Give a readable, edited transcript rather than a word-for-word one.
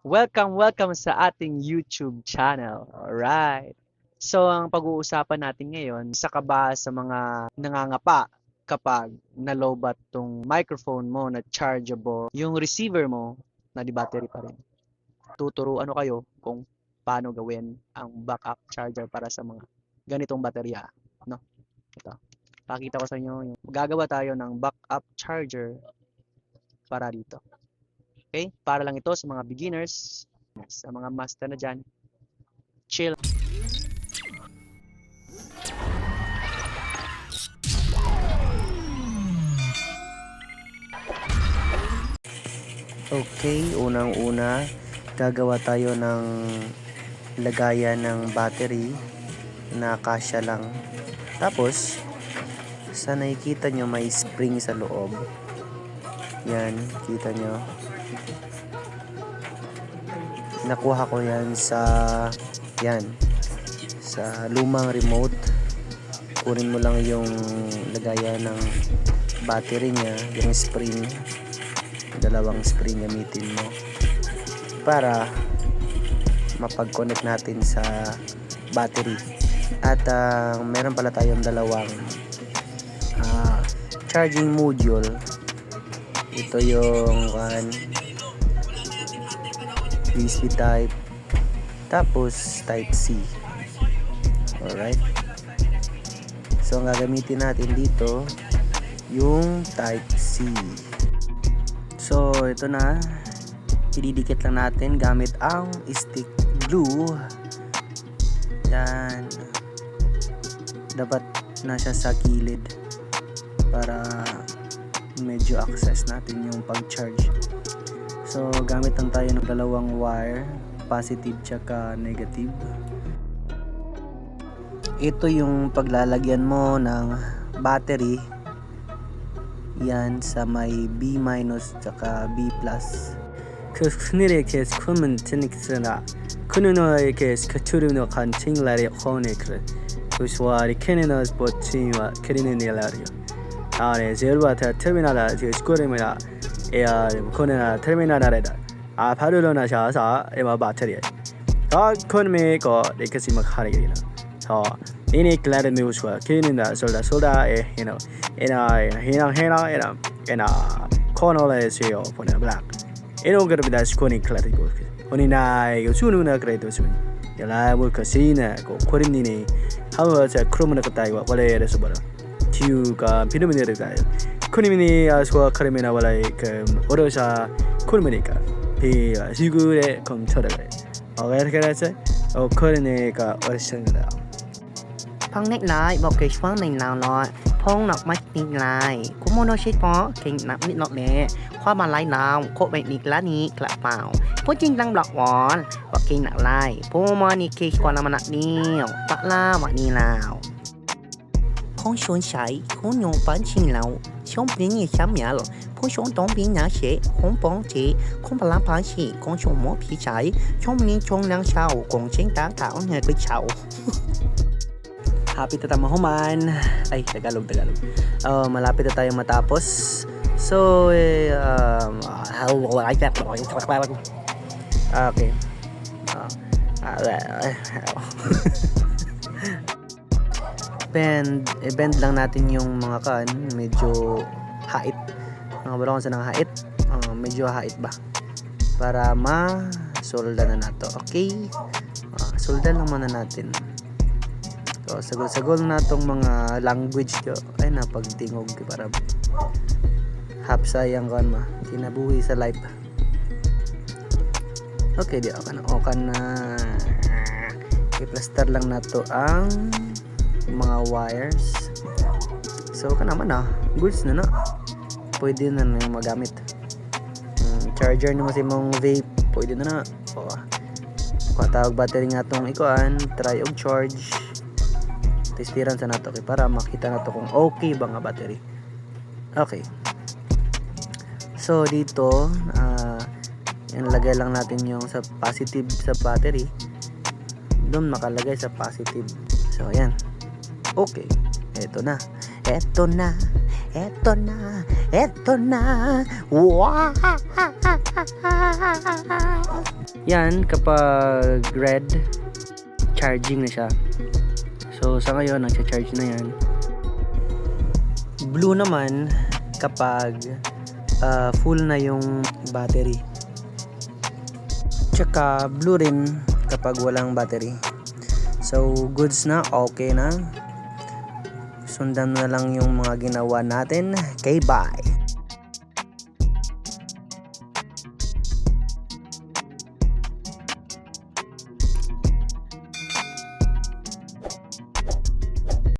Welcome sa ating YouTube channel. Alright. So, ang pag-uusapan natin ngayon, isa ka ba sa mga nangangapa kapag nalobat tong microphone mo na chargeable, yung receiver mo na di battery pa rin. Tuturuan ko kayo kung paano gawin ang backup charger para sa mga ganitong baterya. No? Ito. Pakita ko sa inyo yung gagawa tayo ng backup charger para dito. Okay? Para lang ito sa mga beginners, sa mga master na dyan, chill. Okay, unang-una, gagawa tayo ng lagayan ng battery na kasya lang. Tapos, sa nakikita nyo may spring sa loob. Yan, kita nyo. Nakuha ko yan sa lumang remote. Kunin mo lang yung lagayan ng battery niya, yung spring. Dalawang spring gamitin mo para mapag-connect natin sa battery. At meron pala tayong dalawang charging module. Ito yung USB type, tapos type C. Alright, so ang gagamitin natin dito yung type C. So, ito na. Ididikit lang natin gamit ang stick glue. Yan. Dapat nasa sa kilid para medyo access natin yung pag-charge. So, gamit lang tayo ng dalawang wire, positive tsaka negative. Ito yung paglalagyan mo ng battery. Yan sa may B- tsaka B+. 그늘에 계속 컴은 테닉스나 그누노에 계속 그투르노 간팅라리 호네크 우스와리 케네너스 보치와 케리네니라리오 아네 제르바타 터미널라 제스코레미나 에아 코네나 터미널라레다 아 바르로나 샤사 에마 바테리 아 코네메고 레크시마 카리기나 저 ini kelihatan muswa kini na solda ena kono la sio pone black eno gar bida skoni kelihatan go oni na yo sunu na kredo suni yala wo kasina ko korini ni hawa sa kromna katai wa wala yere subara tiu ka pinomine re ga koni mini aswa karemena wala ke orosa kurmeni ka pe sigure kom chora ga agar karase o korene ka orisanga phong nét lại một cái phương này nào nó phong nọc mắt tin lại cũng muốn nói chết có kinh nặng nít nọc nè khoa mà lại nào cô bệnh nít lá ní lạ vào phố chính đang đọc vòn và kinh nặng lại phố mà ní kia qua làm nặng nhiều bạc la mà ní nào không xuân sải không nhung bán xin lâu sống biến như sắm nhà rồi không sống đóng biến nhà sẽ không bóng chỉ không phải làm bán chỉ không sống mỏ phí trái không nên trong năng sao còn chính đáng thảo nghe cái chậu Happy tamahuman. Ay, Tagalog. Malapit na tayo matapos. So, okay. Bend lang natin yung mga kan. Medyo hait. Mga balong sa nang hait. Medyo hait ba? Para ma-solda na nato. Okay? Solda lang muna natin. So, sagol na itong mga language ko ay napagtingog para hapsayang kan ma kinabuhi sa life. Okay, di okay na i-plaster lang na to ang mga wires. So naman goods na pwede na yung magamit. Charger naman si mong vape pwede na tawag battery nga itong ikuan, try og charge. Testiran sa nato para makita nato kung okay ba nga battery. Okay. So dito lagay lang natin yung sa positive sa battery. Doon makalagay sa positive. So ayan. Okay. Ito Eto na, eto na, eto na. Wow! Yan, kapag red, charging na siya. So, sa ngayon, nagcha-charge na yan. Blue naman, kapag full na yung battery. Tsaka, blue rin kapag walang battery. So, goods na, okay na. Sundan na lang yung mga ginawa natin. Okay, bye!